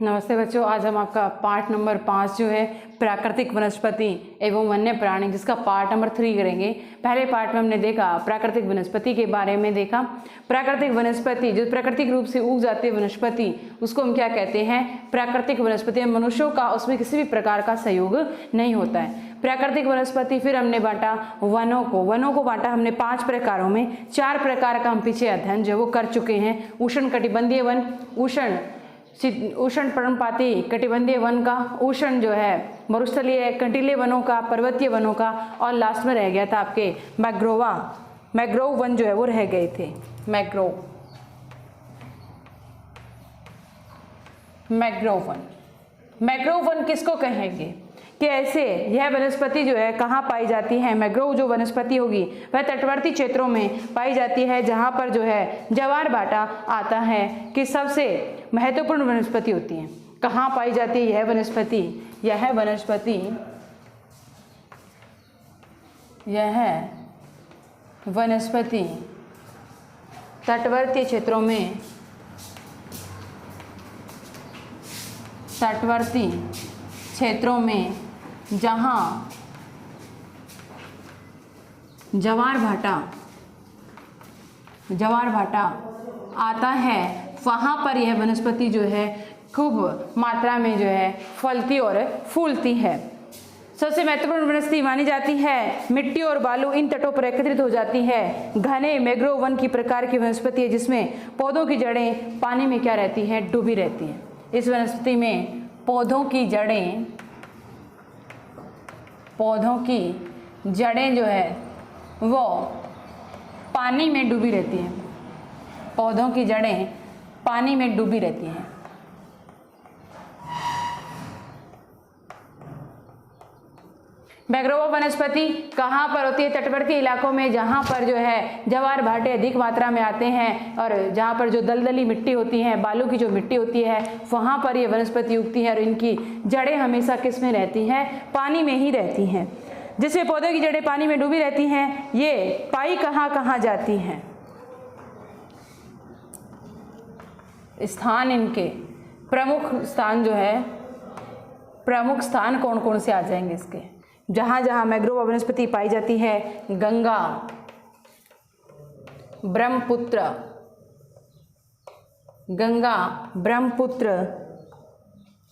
नमस्ते बच्चों, आज हम आपका पार्ट नंबर 5 जो है प्राकृतिक वनस्पति एवं वन्य प्राणी, जिसका पार्ट नंबर 3 करेंगे। पहले पार्ट में हमने देखा प्राकृतिक वनस्पति के बारे में देखा। प्राकृतिक वनस्पति जो प्राकृतिक रूप से उग जाती है वनस्पति, उसको हम क्या कहते हैं? प्राकृतिक वनस्पति। मनुष्यों का उसमें किसी भी प्रकार का सहयोग नहीं होता है। प्राकृतिक वनस्पति। फिर हमने बांटा वनों को बांटा हमने 5 प्रकारों में। 4 प्रकार का हम पीछे अध्ययन जो वो कर चुके हैं। उष्ण कटिबंधीय वन, उष्ण पर्णपाती कटिबंधीय वन का, उष्ण जो है मरुस्थलीय कंटीले वनों का, पर्वतीय वनों का, और लास्ट में रह गया था आपके मैग्रोव वन जो है वो रह गए थे। मैग्रोव वन किसको कहेंगे कि ऐसे यह वनस्पति जो है कहाँ पाई जाती है? मैग्रोव जो वनस्पति होगी वह तटवर्ती क्षेत्रों में पाई जाती है, जहाँ पर जो है ज्वार भाटा आता है कि सबसे महत्वपूर्ण वनस्पति होती है। कहाँ पाई जाती है यह वनस्पति तटवर्ती क्षेत्रों में जहाँ ज्वार भाटा आता है, वहाँ पर यह वनस्पति जो है खूब मात्रा में जो है फलती और फूलती है। सबसे महत्वपूर्ण वनस्पति मानी जाती है। मिट्टी और बालू इन तटों पर एकत्रित हो जाती है। घने मैग्रोव वन की प्रकार की वनस्पति है, जिसमें पौधों की जड़ें पानी में क्या रहती है? डूबी रहती है। इस वनस्पति में पौधों की जड़ें जो है वो पानी में डूबी रहती हैं। पौधों की जड़ें पानी में डूबी रहती हैं। मैग्रोव वनस्पति कहाँ पर होती है? तटवर्ती इलाकों में, जहाँ पर जो है ज्वार भाटे अधिक मात्रा में आते हैं और जहाँ पर जो दलदली मिट्टी होती है, बालू की जो मिट्टी होती है, वहाँ पर ये वनस्पति उगती है और इनकी जड़ें हमेशा किस में रहती हैं? पानी में ही रहती हैं। जिसमें पौधों की जड़ें पानी में डूबी रहती हैं, ये पाई कहाँ जाती हैं? स्थान, इनके प्रमुख स्थान कौन कौन से आ जाएंगे इसके? जहाँ जहाँ मैग्रोव वनस्पति पाई जाती है, गंगा, ब्रह्मपुत्र,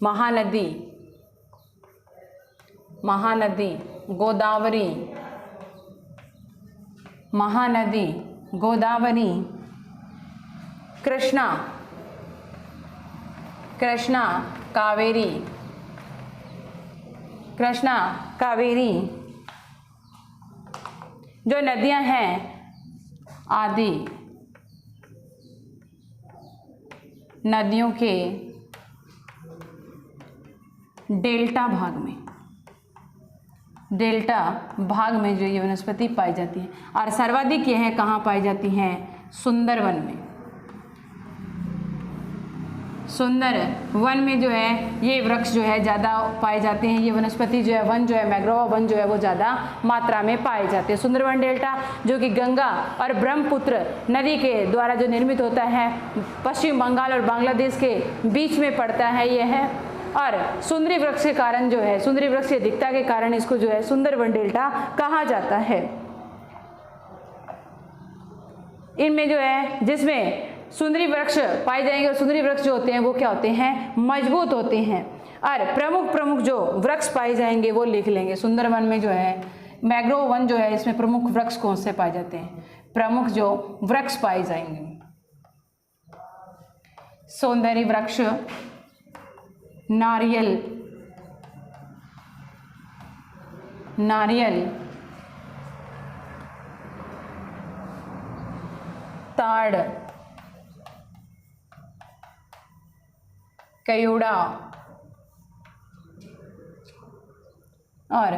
महानदी, गोदावरी, कृष्णा, कावेरी, जो नदियां हैं आदि नदियों के डेल्टा भाग में जो ये वनस्पति पाई जाती है। और सर्वाधिक यह कहाँ पाई जाती हैं? सुंदरवन में जो है ये वृक्ष जो है ज़्यादा पाए जाते हैं। ये वनस्पति जो है मैग्रोव वन जो है वो ज़्यादा मात्रा में पाए जाते हैं। सुंदरवन डेल्टा जो कि गंगा और ब्रह्मपुत्र नदी के द्वारा जो निर्मित होता है, पश्चिम बंगाल और बांग्लादेश के बीच में पड़ता है ये है। और सुंदरी वृक्ष के कारण जो है, सुंदरी वृक्ष की अधिकता के कारण इसको जो है सुंदरवन डेल्टा कहा जाता है। इनमें जो है जिसमें सुंदरी वृक्ष पाए जाएंगे, और सुंदरी वृक्ष जो होते हैं वो क्या होते हैं? मजबूत होते हैं। और प्रमुख जो वृक्ष पाए जाएंगे वो लिख लेंगे। सुंदरवन में जो है मैग्रोव वन जो है, इसमें प्रमुख वृक्ष कौन से पाए जाते हैं? प्रमुख जो वृक्ष पाए जाएंगे, सौंदर्य वृक्ष, नारियल, ताड़, कयूड़ा और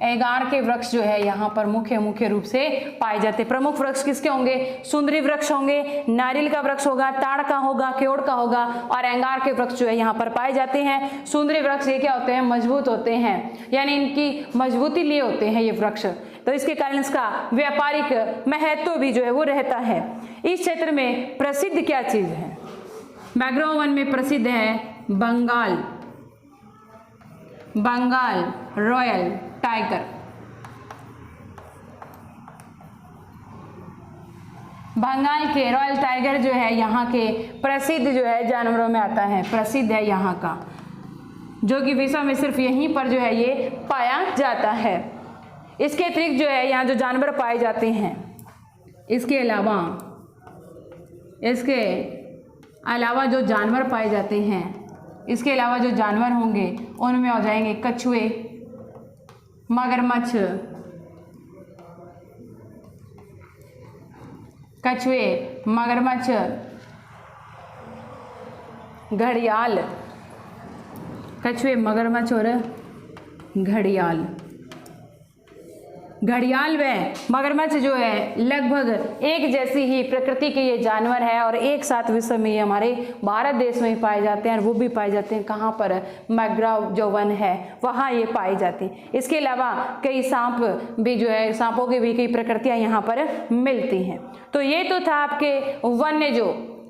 एगार के वृक्ष जो है यहाँ पर मुख्य रूप से पाए जाते हैं। प्रमुख वृक्ष किसके होंगे? सुंदरी वृक्ष होंगे, नारियल का वृक्ष होगा, ताड़ का होगा, केवड़ का होगा, और एंगार के वृक्ष जो है यहाँ पर पाए जाते हैं। सुंदरी वृक्ष ये क्या होते हैं? मजबूत होते हैं, यानी इनकी मजबूती लिए होते हैं ये वृक्ष। तो इसके कारण इसका व्यापारिक महत्व भी जो है वो रहता है। इस क्षेत्र में प्रसिद्ध क्या चीज है? मैग्रो वन में प्रसिद्ध है बंगाल रॉयल टाइगर। बंगाल के रॉयल टाइगर जो है यहाँ के प्रसिद्ध जो है जानवरों में आता है, प्रसिद्ध है यहाँ का, जो कि विश्व में सिर्फ यहीं पर जो है ये पाया जाता है। इसके अतिरिक्त जो है यहाँ जो जानवर पाए जाते हैं, इसके अलावा जो जानवर पाए जाते हैं, इसके अलावा जो जानवर होंगे उनमें हो जाएंगे कछुए, मगरमच्छ, घड़ियाल, कछुए, मगरमच्छ और घड़ियाल व मगरमच्छ जो है लगभग एक जैसी ही प्रकृति के ये जानवर है और एक साथ विश्व में ये हमारे भारत देश में ही पाए जाते हैं। और वो भी पाए जाते हैं कहाँ पर, मैग्रो जो वन है वहाँ ये पाए जाते हैं। इसके अलावा कई सांप भी जो है, सांपों की भी कई प्रकृतियाँ यहाँ पर मिलती हैं। तो ये तो था आपके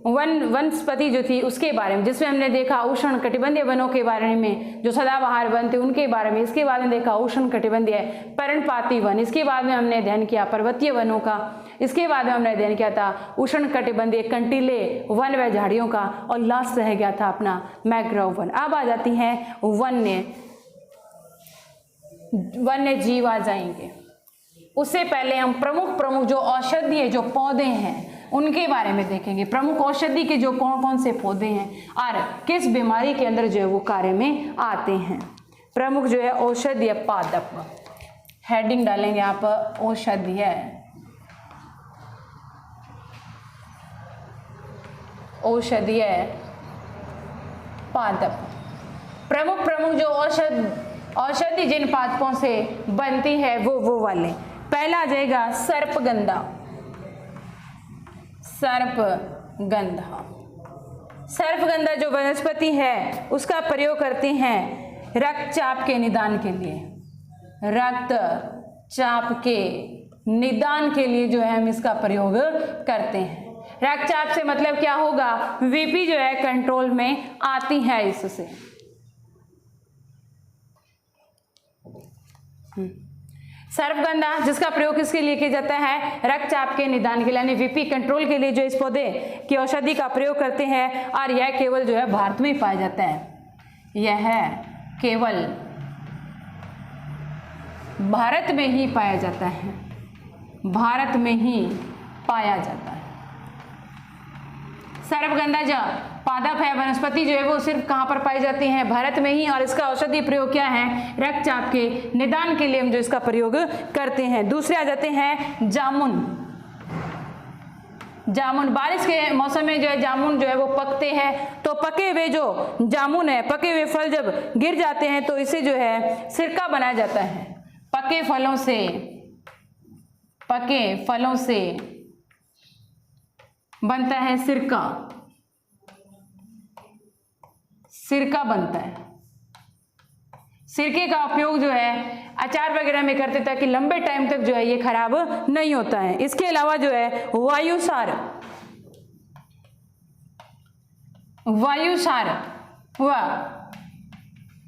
वनस्पति जो थी उसके बारे में, जिसमें हमने देखा उष्ण कटिबंधीय वनों के बारे में, जो सदाबहार वन थे उनके बारे में। इसके बाद में देखा उष्ण कटिबंधीय पर्णपाती वन। इसके बाद में हमने अध्ययन किया पर्वतीय वनों का। इसके बाद में हमने अध्ययन किया था उष्ण कटिबंधीय कंटीले वन व झाड़ियों का। और लास्ट रह गया था अपना मैंग्रोव वन। अब आ जाती हैं वन्य जीव आ जाएंगे। उससे पहले हम प्रमुख जो औषधीय जो पौधे हैं उनके बारे में देखेंगे। प्रमुख औषधि के जो कौन कौन से पौधे हैं और किस बीमारी के अंदर जो है वो कार्य में आते हैं। प्रमुख जो है औषधीय पादप, हेडिंग डालेंगे आप औषधीय पादप। प्रमुख जो औषधि जिन पादपों से बनती है वो वाले। पहला आ जाएगा सर्पगंधा जो वनस्पति है उसका प्रयोग करते हैं रक्तचाप के निदान के लिए। रक्तचाप के निदान के लिए जो है हम इसका प्रयोग करते हैं। रक्तचाप से मतलब क्या होगा, बीपी जो है कंट्रोल में आती है इससे। सर्पगंधा जिसका प्रयोग किसके लिए किया जाता है, रक्तचाप के निदान के लिए, यानी बीपी कंट्रोल के लिए जो इस पौधे की औषधि का प्रयोग करते हैं। और यह केवल जो है भारत में ही पाया जाता है। यह केवल भारत में ही पाया जाता है, भारत में ही पाया जाता है। सर्पगंधा जो पादप है, वनस्पति जो है वो सिर्फ कहाँ पर पाई जाती है, भारत में ही। और इसका औषधि प्रयोग क्या है, रक्तचाप के निदान के लिए हम जो इसका प्रयोग करते हैं। दूसरे आ जाते हैं जामुन। बारिश के मौसम में जो है जामुन जो है वो पकते हैं। तो पके हुए जो जामुन है, पके हुए फल जब गिर जाते हैं तो इसे जो है सिरका बनाया जाता है। पके फलों से बनता है सिरका बनता है। सिरके का उपयोग जो है अचार वगैरह में करते ताकि लंबे टाइम तक जो है ये खराब नहीं होता है। इसके अलावा जो है वायुसार व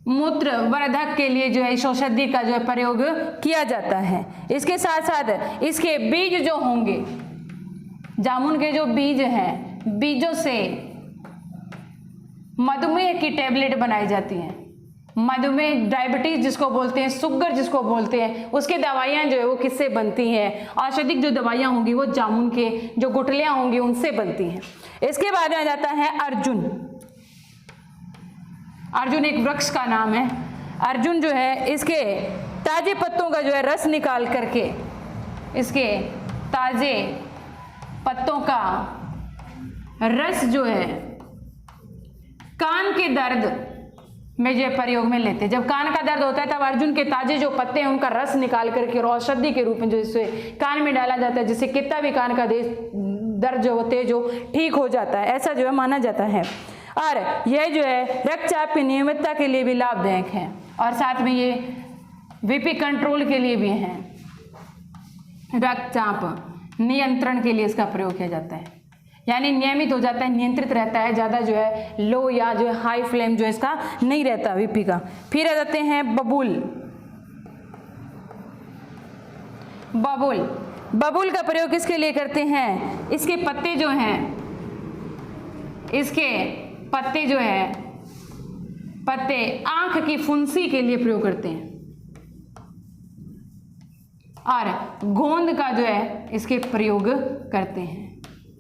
मूत्र वर्धक के लिए जो है इस औषधि का जो है प्रयोग किया जाता है। इसके साथ साथ इसके बीज जो होंगे, जामुन के जो बीज हैं, बीजों से मधुमेह की टैबलेट बनाई जाती हैं। मधुमेह, डायबिटीज जिसको बोलते हैं, शुगर जिसको बोलते हैं, उसके दवाइयाँ जो है वो किससे बनती हैं, औषधिक जो दवाइयाँ होंगी वो जामुन के जो गुठलियाँ होंगी उनसे बनती हैं। इसके बाद आ जाता है अर्जुन एक वृक्ष का नाम है। अर्जुन जो है इसके ताजे पत्तों का जो है रस निकाल करके, इसके ताजे पत्तों का रस जो है कान के दर्द में जो प्रयोग में लेते हैं। जब कान का दर्द होता है तब अर्जुन के ताजे जो पत्ते हैं उनका रस निकाल करके औषधि के रूप में जो इसे कान में डाला जाता है, जिससे कितना भी कान का दर्द जो होते हैं जो ठीक हो जाता है, ऐसा जो है माना जाता है। और यह जो है रक्तचाप की नियमितता के लिए भी लाभदायक है और साथ में ये बीपी कंट्रोल के लिए भी हैं। रक्तचाप नियंत्रण के लिए इसका प्रयोग किया जाता है। यानी नियमित हो जाता है, नियंत्रित रहता है, ज़्यादा जो है लो या जो है हाई फ्लेम जो है इसका नहीं रहता वीपी का। फिर आ जाते हैं बबूल। बबूल, बबूल का प्रयोग किसके लिए करते हैं? इसके पत्ते जो हैं, इसके पत्ते जो है, पत्ते आंख की फुंसी के लिए प्रयोग करते हैं, और गोंद का जो है इसके प्रयोग करते हैं।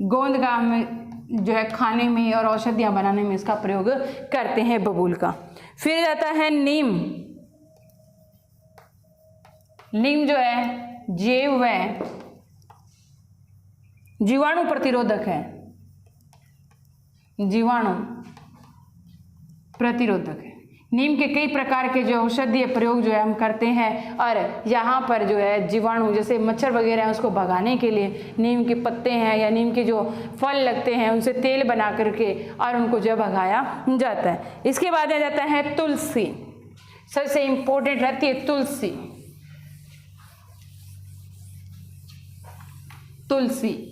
गोंद का हम जो है खाने में और औषधियाँ बनाने में इसका प्रयोग करते हैं बबूल का। फिर जाता है नीम। नीम जो है जैव व जीवाणु प्रतिरोधक है, जीवाणु प्रतिरोधक है। नीम के कई प्रकार के जो औषधीय प्रयोग जो है हम करते हैं, और यहाँ पर जो है जीवाणु जैसे मच्छर वगैरह हैं उसको भगाने के लिए नीम के पत्ते हैं या नीम के जो फल लगते हैं उनसे तेल बना करके और उनको जो भगाया जाता है। इसके बाद आ जाता है तुलसी। सबसे इम्पोर्टेंट रहती है तुलसी। तुलसी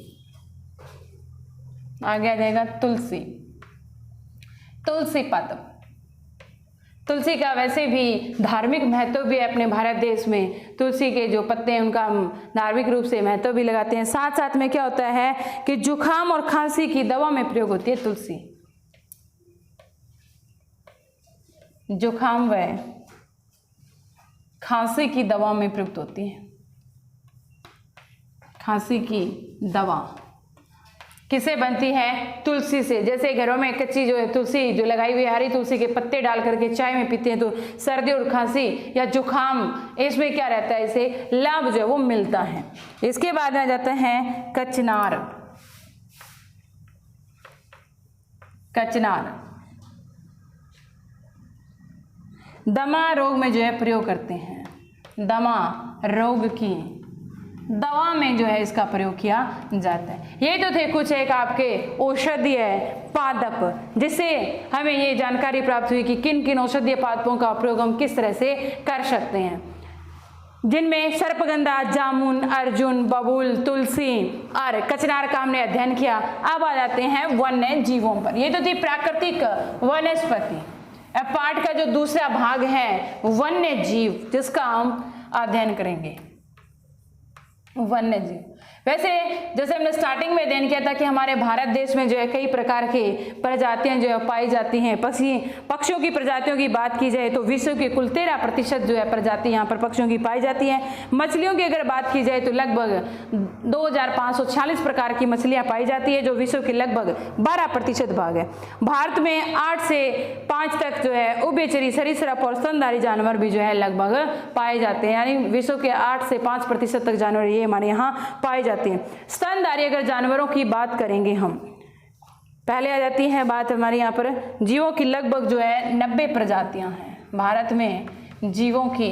आगे आ जाएगा तुलसी। तुलसी पत्र, तुलसी का वैसे भी धार्मिक महत्व भी है अपने भारत देश में। तुलसी के जो पत्ते हैं उनका हम धार्मिक रूप से महत्व भी लगाते हैं। साथ साथ में क्या होता है कि जुखाम और खांसी की दवा में प्रयोग होती है तुलसी। जुखाम व खांसी की दवा में प्रयुक्त होती है। खांसी की दवा किससे बनती है? तुलसी से। जैसे घरों में कच्ची जो है तुलसी जो लगाई हुई हरी तुलसी के पत्ते डाल करके चाय में पीते हैं तो सर्दी और खांसी या जुखाम इसमें क्या रहता है, इसे लाभ जो है वो मिलता है। इसके बाद आ जाता है कचनार। कचनार दमा रोग में जो है प्रयोग करते हैं। दमा रोग की दवा में जो है इसका प्रयोग किया जाता है। ये तो थे कुछ एक आपके औषधीय पादप, जिससे हमें ये जानकारी प्राप्त हुई कि किन किन औषधीय पादपों का प्रयोग हम किस तरह से कर सकते हैं, जिनमें सर्पगंधा, जामुन, अर्जुन, बबूल, तुलसी और कचनार का हमने अध्ययन किया। अब आ जाते हैं वन्य जीवों पर। ये तो थी प्राकृतिक वनस्पति। अब पाठ का जो दूसरा भाग है वन्य जीव, जिसका हम अध्ययन करेंगे। वन्य जीव वैसे जैसे हमने स्टार्टिंग में अध्ययन किया था कि हमारे भारत देश में जो है कई प्रकार के प्रजातियां जो है पाई जाती हैं। पक्षियों की प्रजातियों की बात की जाए तो विश्व की कुल 13% जो है प्रजाति यहाँ पर पक्षियों की पाई जाती हैं। मछलियों की अगर बात की जाए तो लगभग 2546 प्रकार की मछलियाँ पाई जाती है, जो विश्व के लगभग 12% भाग है। भारत में 8 से 5 तक जो है उभयचरी, सरीसृप और स्तनधारी जानवर भी जो है लगभग पाए जाते हैं। यानी विश्व के 8 से 5% तक जानवर ये हमारे यहाँ पाए जाते हैं। स्तनधारी अगर जानवरों की बात करेंगे हम, पहले आ जाती है बात हमारे यहाँ पर जीवों की लगभग जो है 90 प्रजातियां हैं। भारत में जीवों की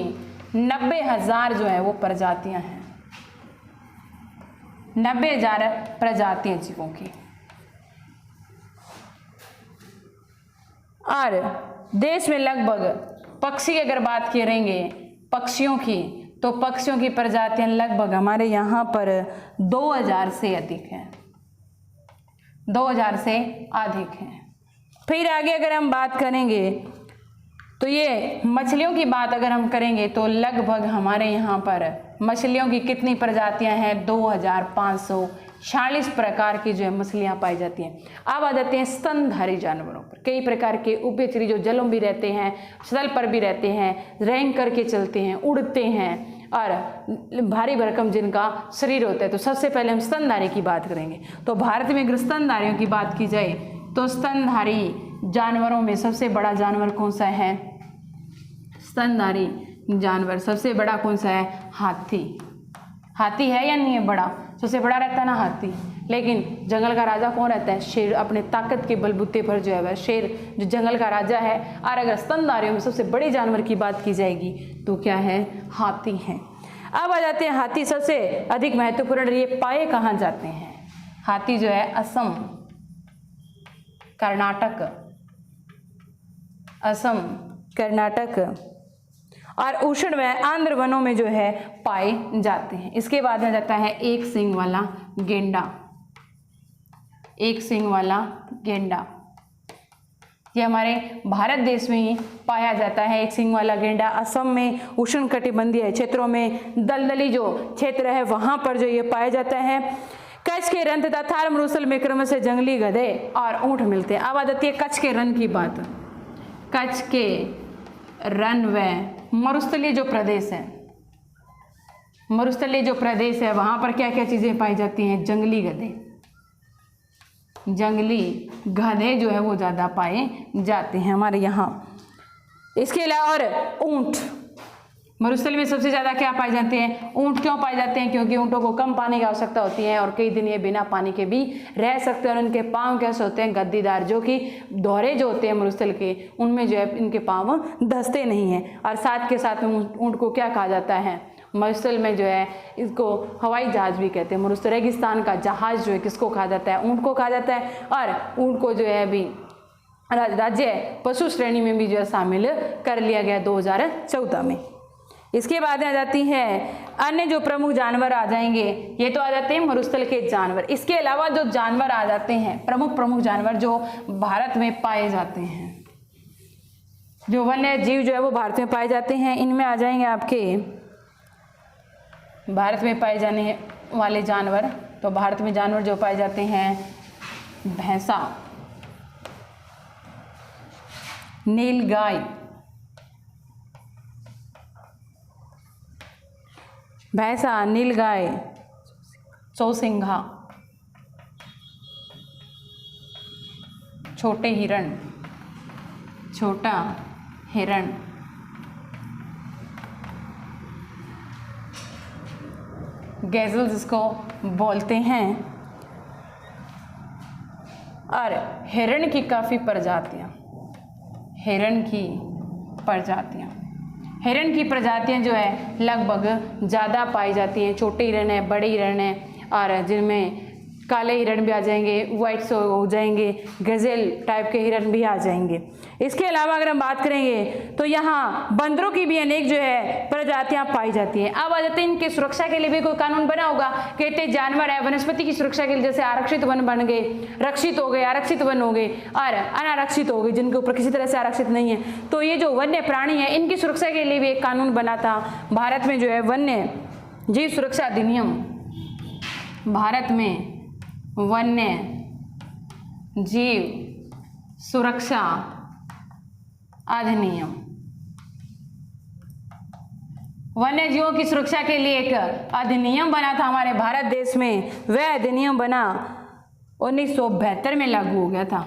90,000 जो है वो प्रजातियां हैं। 90,000 प्रजातियां जीवों की। और देश में लगभग पक्षी की अगर बात करेंगे पक्षियों की, तो पक्षियों की प्रजातियां लगभग हमारे यहाँ पर 2000 से अधिक हैं। 2000 से अधिक हैं। फिर आगे अगर हम बात करेंगे तो ये मछलियों की बात अगर हम करेंगे तो लगभग हमारे यहाँ पर मछलियों की कितनी प्रजातियां हैं? 2546 प्रकार की जो है मछलियाँ पाई जाती हैं। अब आ जाते हैं स्तनधारी जानवरों पर। कई प्रकार के उभयचरी जो जलों भी रहते हैं, स्थल पर भी रहते हैं, रेंग करके चलते हैं, उड़ते हैं और भारी भरकम जिनका शरीर होता है। तो सबसे पहले हम स्तनधारी की बात करेंगे। तो भारत में अगर स्तनधारियों की बात की जाए तो स्तनधारी जानवरों में सबसे बड़ा जानवर कौन सा है? स्तनधारी जानवर सबसे बड़ा कौन सा है? हाथी। हाथी है या नहीं है बड़ा? सबसे बड़ा रहता है ना हाथी। लेकिन जंगल का राजा कौन रहता है? शेर। अपने ताकत के बलबूते पर जो है वह शेर जो जंगल का राजा है। और अगर स्तनधारियों में सबसे बड़े जानवर की बात की जाएगी तो क्या है? हाथी है। अब आ जाते हैं हाथी सबसे अधिक महत्वपूर्ण, ये पाए कहाँ जाते हैं? हाथी जो है असम, कर्नाटक, असम, कर्नाटक और उष्ण व आंध्र वनों में जो है पाए जाते हैं। इसके बाद आ जाता है एक सींग वाला गेंडा। एक सींग वाला गेंडा, ये हमारे भारत देश में ही पाया जाता है। एक सींग वाला गेंडा असम में उष्णकटिबंधीय क्षेत्रों में दलदली जो क्षेत्र है वहाँ पर जो ये पाया जाता है। कच्छ के रण तथा थार मरुस्थल में क्रम से जंगली गधे और ऊँट मिलते हैं। अब आ जाती है कच्छ के रण की बात। कच्छ के रण व मरुस्थलीय जो प्रदेश है, मरुस्थलीय जो प्रदेश है वहाँ पर क्या क्या चीज़ें पाई जाती हैं? जंगली गधे, जंगली गधे जो है वो ज़्यादा पाए जाते हैं हमारे यहाँ। इसके अलावा और ऊँट, मरुस्थल में सबसे ज़्यादा क्या पाए जाते हैं? ऊँट। क्यों पाए जाते हैं? क्योंकि ऊँटों को कम पानी की आवश्यकता होती है और कई दिन ये बिना पानी के भी रह सकते हैं और इनके पाँव कैसे होते हैं? गद्दीदार, जो कि दोहरे जो होते हैं मरुस्थल के उनमें जो है इनके पाँव धंसते नहीं हैं। और साथ के साथ में ऊँट को क्या कहा जाता है? मरुस्थल में जो है इसको हवाई जहाज भी कहते हैं। मरुस्थल रेगिस्तान का जहाज जो है किसको कहा जाता है? ऊँट को कहा जाता है। और ऊँट को जो है अभी राज्य पशु श्रेणी में भी जो है शामिल कर लिया गया 2014 में। इसके बाद आ जाती है अन्य जो प्रमुख जानवर आ जाएंगे, ये तो आ जाते हैं मरुस्थल के जानवर। इसके अलावा जो जानवर आ जाते हैं, प्रमुख जानवर जो भारत में पाए जाते हैं, जो वन्य जीव जो है वो भारत में पाए जाते हैं, इनमें आ जाएंगे आपके भारत में पाए जाने वाले जानवर। तो भारत में जानवर जो पाए जाते हैं, भैंसा, नीलगाय, भैंसा, नीलगाय, चौसिंघा, छोटे हिरण, छोटा हिरण, गैज़ल जिसको बोलते हैं। और हिरण की काफ़ी प्रजातियाँ, हिरण की प्रजातियाँ, हिरण की प्रजातियाँ जो है लगभग ज़्यादा पाई जाती हैं। छोटे हिरण है, बड़े हिरण है, और जिनमें काले हिरण भी आ जाएंगे, वाइट हो जाएंगे, गज़ल टाइप के हिरण भी आ जाएंगे। इसके अलावा अगर हम बात करेंगे तो यहाँ बंदरों की भी अनेक जो है प्रजातियाँ पाई जाती हैं। अब आ जाते हैं इनकी सुरक्षा के लिए भी कोई कानून बना होगा। कहते हैं जानवर है वनस्पति की सुरक्षा के लिए, जैसे आरक्षित वन बन गए, रक्षित हो गए, आरक्षित वन हो गए, और अनारक्षित हो गए जिनके ऊपर किसी तरह से आरक्षित नहीं है। तो ये जो वन्य प्राणी है इनकी सुरक्षा के लिए भी एक कानून बना था भारत में, जो है वन्य जीव सुरक्षा अधिनियम। भारत में वन्य जीव सुरक्षा अधिनियम, वन्य जीवों की सुरक्षा के लिए एक अधिनियम बना था हमारे भारत देश में। वह अधिनियम बना 1972 में लागू हो गया था।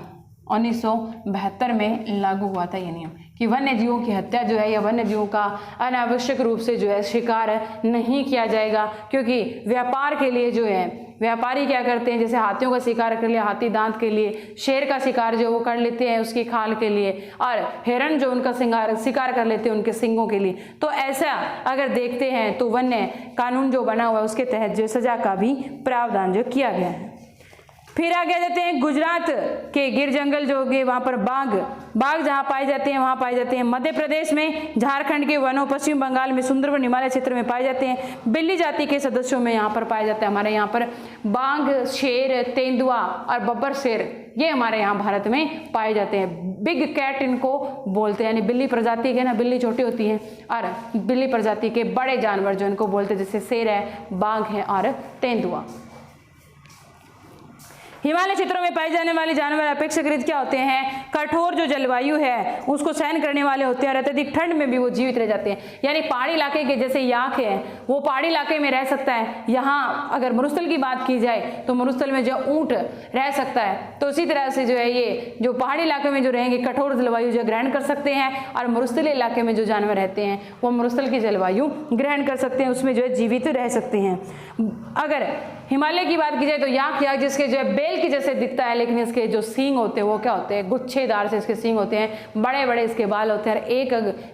1972 में लागू हुआ था ये नियम कि वन्य जीवों की हत्या जो है या वन्य जीवों का अनावश्यक रूप से जो है शिकार नहीं किया जाएगा। क्योंकि व्यापार के लिए जो है व्यापारी क्या करते हैं, जैसे हाथियों का शिकार कर लिया, हाथी दांत के लिए, शेर का शिकार जो वो कर लेते हैं उसकी खाल के लिए, और हिरण जो उनका शिकार कर लेते हैं उनके सींगों के लिए। तो ऐसा अगर देखते हैं तो वन्य कानून जो बना हुआ है उसके तहत जो सजा का भी प्रावधान जो किया गया है। फिर आगे जाते हैं गुजरात के गिर जंगल जो होंगे वहाँ पर बाघ जहाँ पाए जाते हैं वहाँ पाए जाते हैं। मध्य प्रदेश में, झारखंड के वनों, पश्चिम बंगाल में, सुंदरवन हिमालय क्षेत्र में पाए जाते हैं। बिल्ली जाति के सदस्यों में यहाँ पर पाया जाता है। हमारे यहाँ पर बाघ, शेर, तेंदुआ और बब्बर शेर ये हमारे यहाँ भारत में पाए जाते हैं। बिग कैट इनको बोलते हैं, यानी बिल्ली प्रजाति के ना, बिल्ली छोटी होती है, और बिल्ली प्रजाति के बड़े जानवर जो इनको बोलते हैं, जैसे शेर है, बाघ है और तेंदुआ। हिमालय क्षेत्रों में पाए जाने वाले जानवर अपेक्षाकृत क्या होते हैं? कठोर जो जलवायु है उसको सहन करने वाले होते हैं और अत्यधिक ठंड में भी वो जीवित रह जाते हैं। यानी पहाड़ी इलाके के जैसे याक है वो पहाड़ी इलाके में रह सकता है। यहाँ अगर मरुस्थल की बात की जाए तो मरुस्थल में जो ऊँट रह सकता है, तो इसी तरह से जो है ये जो पहाड़ी इलाके में जो रहेंगे कठोर जलवायु जो ग्रहण कर सकते हैं, और मरुस्थलीय इलाके में जो जानवर रहते हैं वो मरुस्थल की जलवायु ग्रहण कर सकते हैं, उसमें जो है जीवित रह सकते हैं। अगर हिमालय की बात की जाए तो याक जिसके जो है बेल के जैसे दिखता है, लेकिन इसके जो सींग होते हैं वो क्या होते हैं? गुच्छेदार से इसके सींग होते हैं, बड़े बड़े इसके बाल होते हैं। एक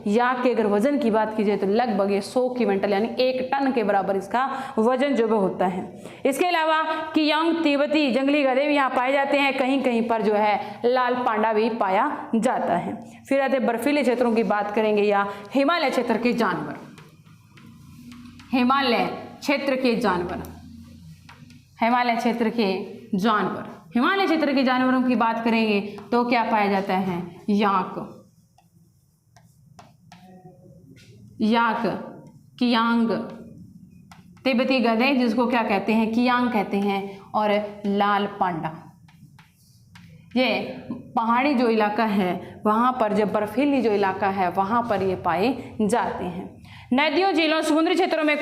याक के अगर वजन की बात की जाए तो लगभग ये 100 क्विंटल यानी 1 टन के बराबर इसका वजन जो होता है। इसके अलावा कियांग तिब्बती जंगली गधे भी यहाँ पाए जाते हैं। कहीं कहीं पर जो है लाल पांडा भी पाया जाता है। फिर आते बर्फीले क्षेत्रों की बात करेंगे या हिमालय क्षेत्र के जानवर। हिमालय क्षेत्र के जानवर, हिमालय क्षेत्र के जानवर हिमालय क्षेत्र के जानवरों की बात करेंगे तो क्या पाया जाता है? याक, याक, कियांग, तिब्बती गधे जिसको क्या कहते हैं? कियांग कहते हैं, और लाल पांडा। ये पहाड़ी जो इलाका है वहाँ पर, जब बर्फीली जो इलाका है वहाँ पर ये पाए जाते हैं। नदियों, झीलों, समुद्री क्षेत्रों में,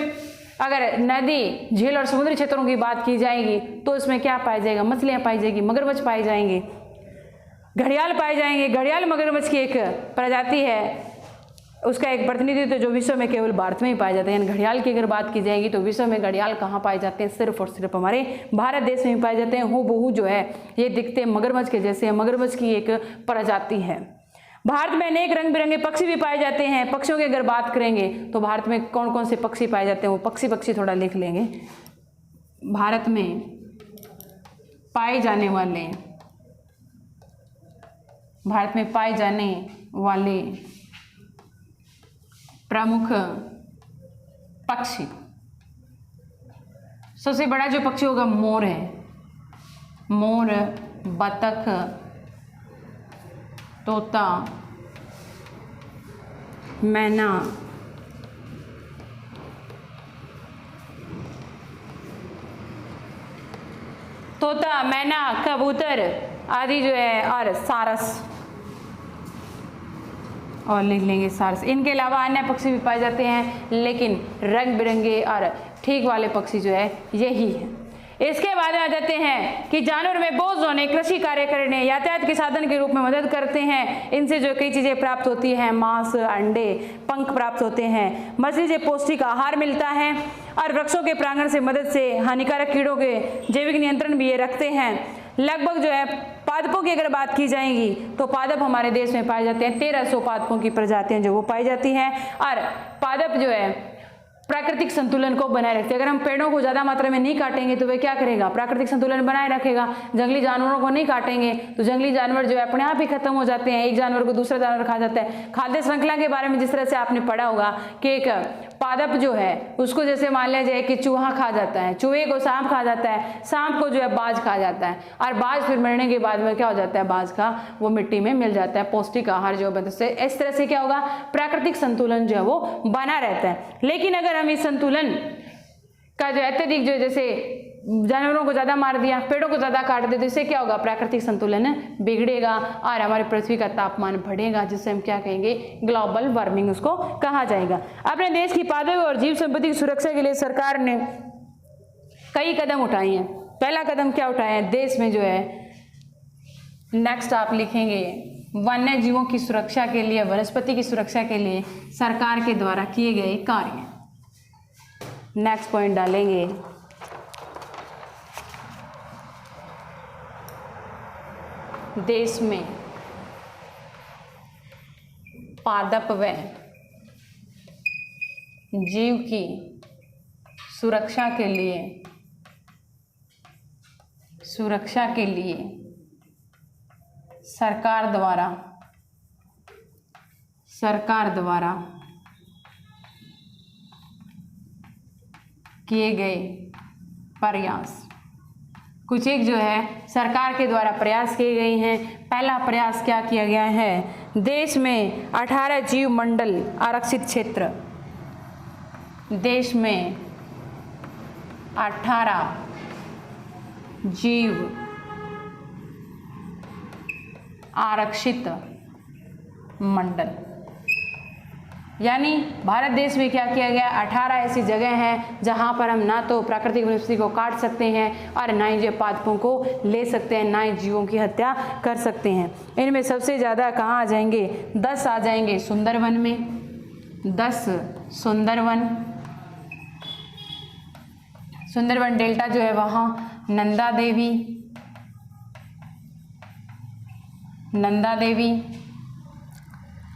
अगर नदी, झील और समुद्री क्षेत्रों की बात की जाएगी तो इसमें क्या पाया जाएगा? मछलियाँ पाई जाएगी, मगरमच्छ पाए जाएंगे, घड़ियाल पाए जाएंगे। घड़ियाल मगरमच्छ की एक प्रजाति है, उसका एक प्रतिनिधित्व जो विश्व में केवल भारत में ही पाए जाते हैं। घड़ियाल की अगर बात की जाएगी तो विश्व में घड़ियाल कहाँ पाए जाते हैं? सिर्फ और सिर्फ हमारे भारत देश में ही पाए जाते हैं। हूबहू जो है ये दिखते हैं मगरमच्छ के जैसे, मगरमच्छ की एक प्रजाति है। भारत में अनेक रंग बिरंगे पक्षी भी पाए जाते हैं। पक्षियों की अगर बात करेंगे तो भारत में कौन कौन से पक्षी पाए जाते हैं, वो पक्षी थोड़ा लिख लेंगे। भारत में पाए जाने वाले, भारत में पाए जाने वाले प्रमुख पक्षी, सबसे बड़ा जो पक्षी होगा मोर है। मोर, बतख, तोता, मैना, तोता, मैना, कबूतर आदि जो है, और सारस, और लिख लेंगे सारस। इनके अलावा अन्य पक्षी भी पाए जाते हैं, लेकिन रंग बिरंगे और ठीक वाले पक्षी जो है यही है। इसके बाद आ जाते हैं कि जानवर में बोझ होने, कृषि कार्य करने, यातायात के साधन के रूप में मदद करते हैं। इनसे जो कई चीज़ें प्राप्त होती हैं, मांस, अंडे, पंख प्राप्त होते हैं। मछली से पौष्टिक आहार मिलता है, और वृक्षों के प्रांगण से मदद से हानिकारक कीड़ों के जैविक नियंत्रण भी ये रखते हैं। लगभग जो है पादपों की अगर बात की जाएगी तो पादप हमारे देश में पाए जाते हैं। 1300 पादपों की प्रजातियां जो वो पाई जाती हैं, और पादप जो है प्राकृतिक संतुलन को बनाए रखते हैं। अगर हम पेड़ों को ज़्यादा मात्रा में नहीं काटेंगे तो वे क्या करेगा? प्राकृतिक संतुलन बनाए रखेगा। जंगली जानवरों को नहीं काटेंगे तो जंगली जानवर जो है अपने आप ही खत्म हो जाते हैं, एक जानवर को दूसरा जानवर खा जाता है। खाद्य श्रृंखला के बारे में जिस तरह से आपने पढ़ा होगा कि एक पादप जो है उसको जैसे मान लिया जाए कि चूहा खा जाता है, चूहे को सांप खा जाता है, सांप को जो है बाज खा जाता है, और बाज फिर मरने के बाद में क्या हो जाता है? बाज का वो मिट्टी में मिल जाता है, पौष्टिक आहार जो है। इस तरह से क्या होगा? प्राकृतिक संतुलन जो है वो बना रहता है। लेकिन अगर हम इस संतुलन का जो अत्यधिक जो जैसे जानवरों को ज़्यादा मार दिया, पेड़ों को ज़्यादा काट दे, तो इससे क्या होगा? प्राकृतिक संतुलन बिगड़ेगा और हमारी पृथ्वी का तापमान बढ़ेगा, जिससे हम क्या कहेंगे? ग्लोबल वार्मिंग उसको कहा जाएगा। अपने देश की पादप और जीव संपत्ति की सुरक्षा के लिए सरकार ने कई कदम उठाए हैं। पहला कदम क्या उठाया है? देश में जो है, नेक्स्ट आप लिखेंगे, वन्य जीवों की सुरक्षा के लिए, वनस्पति की सुरक्षा के लिए सरकार के द्वारा किए गए कार्य। नेक्स्ट पॉइंट डालेंगे, देश में पादप व जीव की सुरक्षा के लिए सरकार द्वारा किए गए प्रयास, कुछ एक जो है सरकार के द्वारा प्रयास किए गए हैं। पहला प्रयास क्या किया गया है? देश में 18 जीव मंडल आरक्षित क्षेत्र, देश में 18 जीव आरक्षित मंडल, यानी भारत देश में क्या किया गया? 18 ऐसी जगह हैं जहां पर हम ना तो प्राकृतिक वनस्पति को काट सकते हैं और ना ही जो पादपों को ले सकते हैं, ना ही जीवों की हत्या कर सकते हैं। इनमें सबसे ज़्यादा कहाँ आ जाएंगे? 10 आ जाएंगे सुंदरवन में, 10 सुंदरवन डेल्टा जो है वहाँ नंदा देवी,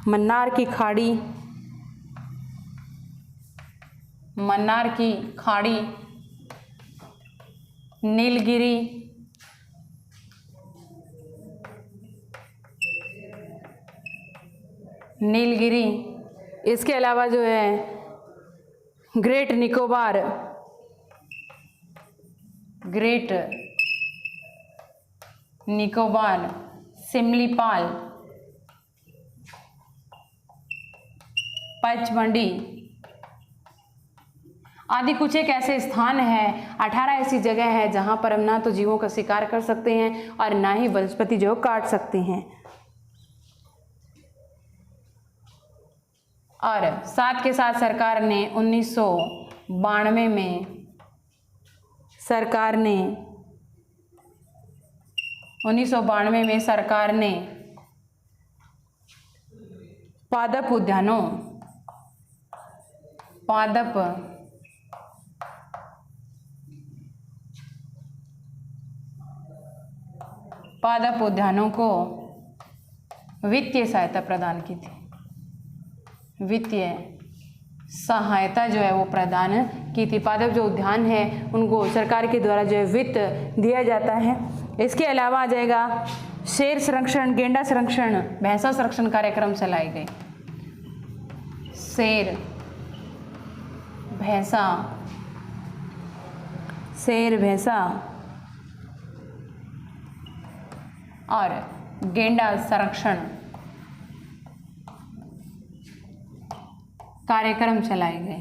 मन्नार की खाड़ी, नीलगिरी, इसके अलावा जो है ग्रेट निकोबार, सिमलीपाल, पचमढ़ी आदि कुछ एक ऐसे स्थान है, 18 ऐसी जगह है जहां पर हम ना तो जीवों का शिकार कर सकते हैं और ना ही वनस्पति जो काट सकते हैं। और साथ के साथ सरकार ने 1992 में सरकार ने पादप उद्यानों को वित्तीय सहायता प्रदान की थी। वित्तीय सहायता जो है वो प्रदान की थी। पादप जो उद्यान है उनको सरकार के द्वारा जो है वित्त दिया जाता है। इसके अलावा आ जाएगा शेर संरक्षण, गेंडा संरक्षण, भैंसा संरक्षण कार्यक्रम चलाए गए। शेर भैंसा और गेंडा संरक्षण कार्यक्रम चलाए गए।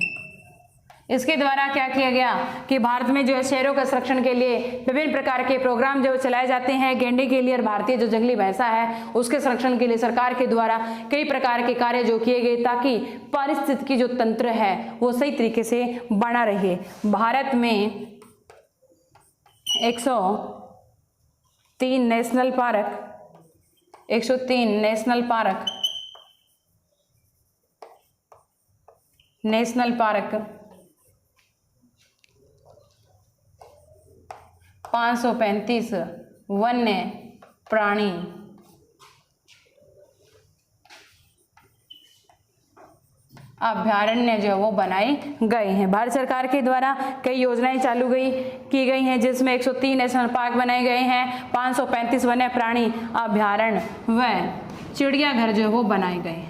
इसके द्वारा क्या किया गया कि भारत में जो है शेरों के संरक्षण के लिए विभिन्न प्रकार के प्रोग्राम जो चलाए जाते हैं। गेंडे के लिए और भारतीय जो जंगली भैंसा है उसके संरक्षण के लिए सरकार के द्वारा कई प्रकार के कार्य जो किए गए ताकि पारिस्थितिकी जो तंत्र है वो सही तरीके से बना रहे। भारत में 103 नेशनल पार्क 535 वन्य प्राणी अभ्यारण्य जो वो बनाए गए हैं। भारत सरकार के द्वारा कई योजनाएं की गई हैं जिसमें 103 नेशनल पार्क बनाए गए हैं, 535 वन्य प्राणी अभ्यारण्य व चिड़ियाघर जो है वो बनाए गए हैं।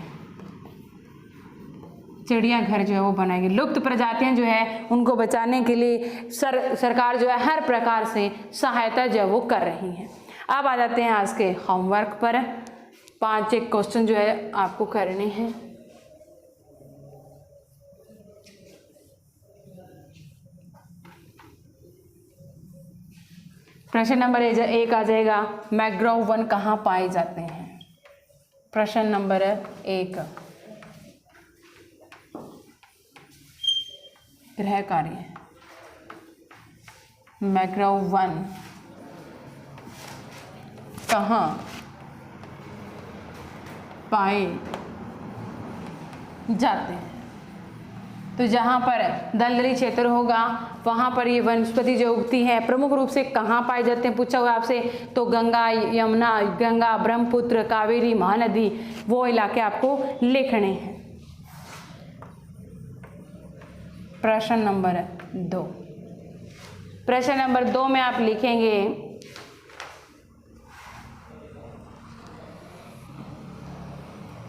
चिड़ियाघर जो है वो बनाएंगे। लुप्त प्रजातियां जो है उनको बचाने के लिए सरकार जो है हर प्रकार से सहायता जो है वो कर रही है। अब आ जाते हैं आज के होमवर्क पर। 5 एक क्वेश्चन जो है आपको करने हैं। प्रश्न नंबर 1 आ जाएगा, मैंग्रोव वन कहाँ पाए जाते हैं। प्रश्न नंबर 1, गृह कार्य, मैंग्रोव वन कहाँ पाए जाते हैं। तो जहाँ पर दलदली क्षेत्र होगा वहाँ पर ये वनस्पति जो उगती है प्रमुख रूप से कहाँ पाए जाते हैं पूछा हुआ आपसे, तो गंगा, यमुना, गंगा, ब्रह्मपुत्र, कावेरी, महानदी वो इलाके आपको लिखने हैं। प्रश्न नंबर 2, प्रश्न नंबर 2 में आप लिखेंगे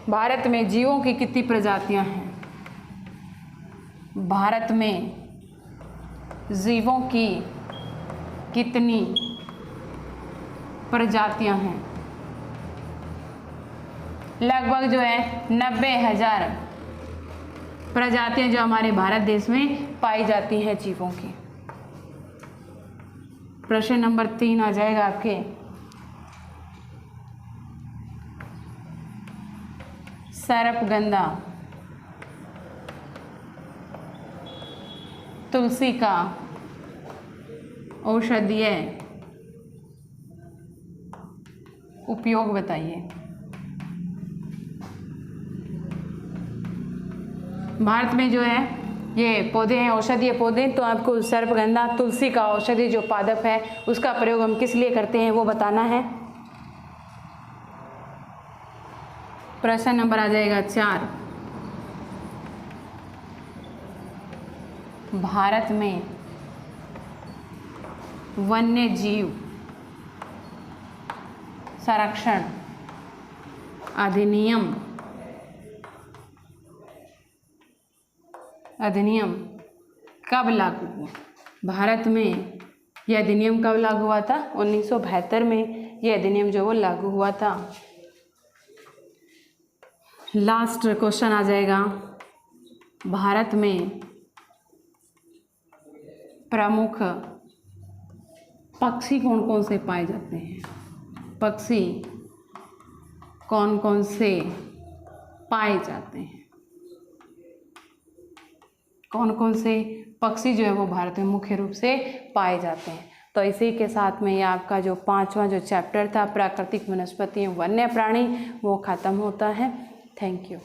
भारत में जीवों की कितनी प्रजातियां हैं। भारत में जीवों की कितनी प्रजातियां हैं। लगभग जो है 90,000 प्रजातियां जो हमारे भारत देश में पाई जाती हैं जीवों की। प्रश्न नंबर 3 आ जाएगा आपके, सर्पगंधा तुलसी का औषधीय उपयोग बताइए। भारत में जो है ये पौधे हैं औषधीय पौधे, तो आपको सर्पगंधा तुलसी का औषधि जो पादप है उसका प्रयोग हम किस लिए करते हैं वो बताना है। प्रश्न नंबर आ जाएगा 4, भारत में वन्य जीव संरक्षण अधिनियम कब लागू हुआ। भारत में यह अधिनियम कब लागू हुआ था? 1972 में ये अधिनियम जो वो लागू हुआ था। लास्ट क्वेश्चन आ जाएगा, भारत में प्रमुख पक्षी कौन कौन से पाए जाते हैं? पक्षी कौन कौन से पाए जाते हैं? कौन कौन से पक्षी जो है वो भारत में मुख्य रूप से पाए जाते हैं? तो इसी के साथ में ये आपका जो 5वां जो चैप्टर था प्राकृतिक वनस्पति एवं वन्य प्राणी वो ख़त्म होता है। Thank you.